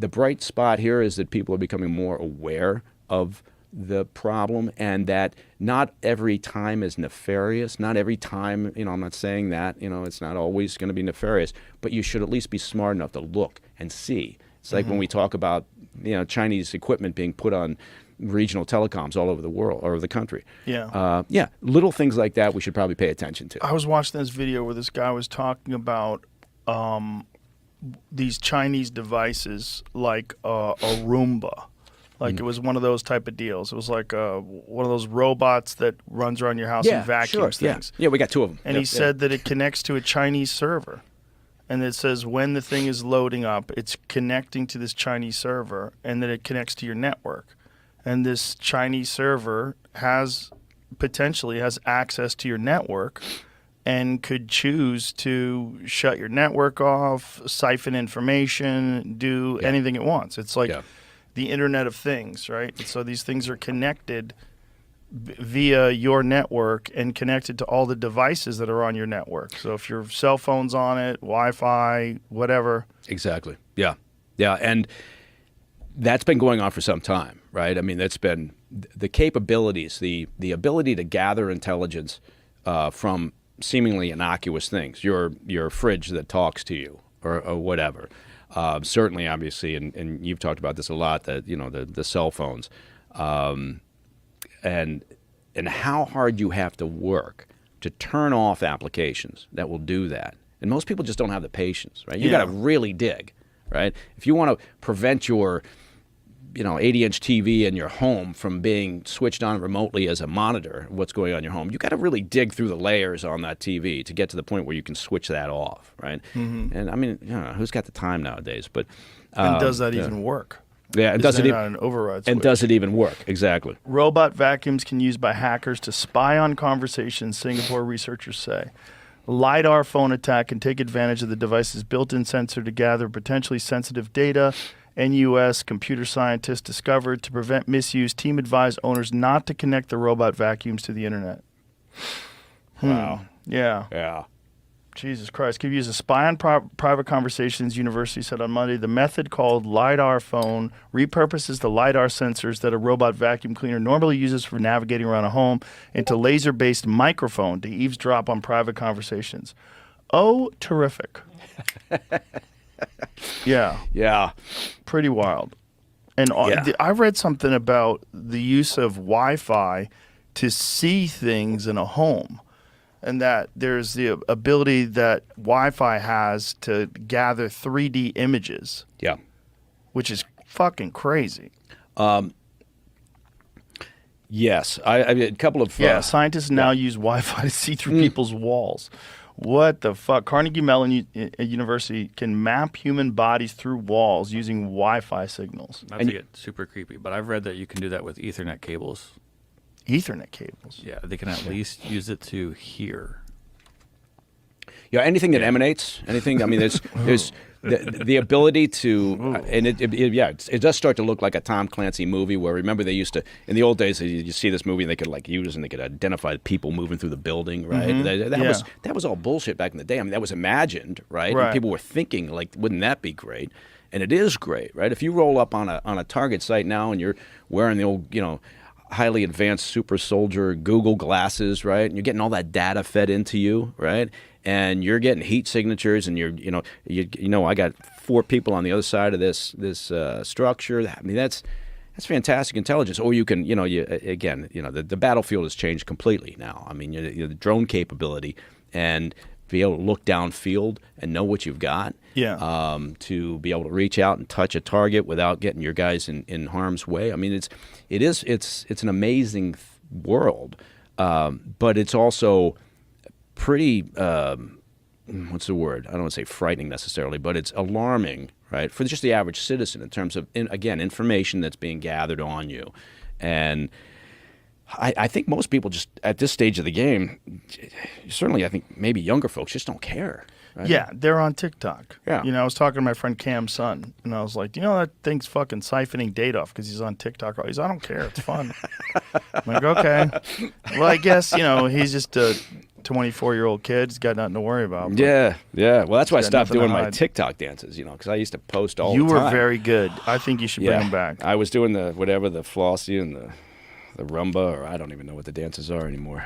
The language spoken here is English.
the bright spot here is that people are becoming more aware of the problem, and that not every time is nefarious. Not every time, I'm not saying that, it's not always going to be nefarious, but you should at least be smart enough to look and see. It's like when we talk about, Chinese equipment being put on regional telecoms all over the world, or the country. Yeah. Little things like that we should probably pay attention to. I was watching this video where this guy was talking about these Chinese devices like a Roomba. Like it was one of those type of deals. It was like one of those robots that runs around your house and vacuums things. Yeah, we got 2 of them. And he said that it connects to a Chinese server. And it says when the thing is loading up, it's connecting to this Chinese server, and then it connects to your network. And this Chinese server potentially has access to your network and could choose to shut your network off, siphon information, do anything it wants. It's like the Internet of Things, right? And so these things are connected via your network and connected to all the devices that are on your network. So if your cell phone's on it, Wi-Fi, whatever. Exactly. Yeah. And that's been going on for some time, right? I mean, that's been the capabilities, the ability to gather intelligence from seemingly innocuous things, your fridge that talks to you or whatever. Certainly, obviously, and you've talked about this a lot, that the cell phones, and how hard you have to work to turn off applications that will do that. And most people just don't have the patience, right? You got to really dig, right? If you want to prevent your 80-inch TV in your home from being switched on remotely as a monitor, what's going on in your home, you got to really dig through the layers on that TV to get to the point where you can switch that off, right? Mm-hmm. And I mean, who's got the time nowadays? But and does that even work? Yeah, and does it even an override switch? And does it even work? Exactly. Robot vacuums can be used by hackers to spy on conversations, Singapore researchers say. LiDAR phone attack can take advantage of the device's built-in sensor to gather potentially sensitive data. NUS computer scientists discovered to prevent misuse, team advised owners not to connect the robot vacuums to the internet. Wow. Yeah. Jesus Christ. Could use a spy on private conversations, university said on Monday. The method called LiDAR phone repurposes the LiDAR sensors that a robot vacuum cleaner normally uses for navigating around a home into laser-based microphone to eavesdrop on private conversations. Oh, terrific. Yeah. Pretty wild. And I read something about the use of Wi-Fi to see things in a home, and that there's the ability that Wi-Fi has to gather 3D images. Yeah. Which is fucking crazy. Yes. A couple of... scientists now use Wi-Fi to see through people's walls. What the fuck? Carnegie Mellon University can map human bodies through walls using Wi-Fi signals. Not to get super creepy, but I've read that you can do that with Ethernet cables. Ethernet cables? Yeah, they can at least use it to hear. Yeah, anything that emanates, anything. I mean, there's the ability to, and it does start to look like a Tom Clancy movie. Where remember they used to, in the old days, you see this movie and they could use and they could identify people moving through the building, right? Mm-hmm. That was all bullshit back in the day. I mean, that was imagined, right? And people were thinking like, wouldn't that be great? And it is great, right? If you roll up on a Target site now and you're wearing the old, highly advanced super soldier Google glasses, right? And you're getting all that data fed into you, right? And you're getting heat signatures, and I got 4 people on the other side of this structure. I mean, that's fantastic intelligence. Or you can, the battlefield has changed completely now. I mean, the drone capability and be able to look downfield and know what you've got. Yeah. To be able to reach out and touch a target without getting your guys in harm's way. I mean, it's an amazing world, but it's also pretty, what's the word? I don't want to say frightening necessarily, but it's alarming, right, for just the average citizen in terms of, information that's being gathered on you. And I think most people just, at this stage of the game, certainly I think maybe younger folks just don't care. Right? Yeah, they're on TikTok. Yeah. I was talking to my friend Cam's son, and I was like, that thing's fucking siphoning data off because he's on TikTok. He's like, I don't care. It's fun. I'm like, okay. Well, I guess, he's just 24-year-old kid. He's got nothing to worry about. But Yeah. Well, that's why I got stopped nothing to doing my hide. TikTok dances, because I used to post all You the were time. very good. I think you should bring them back. I was doing the Flossie and the rumba, or I don't even know what the dances are anymore.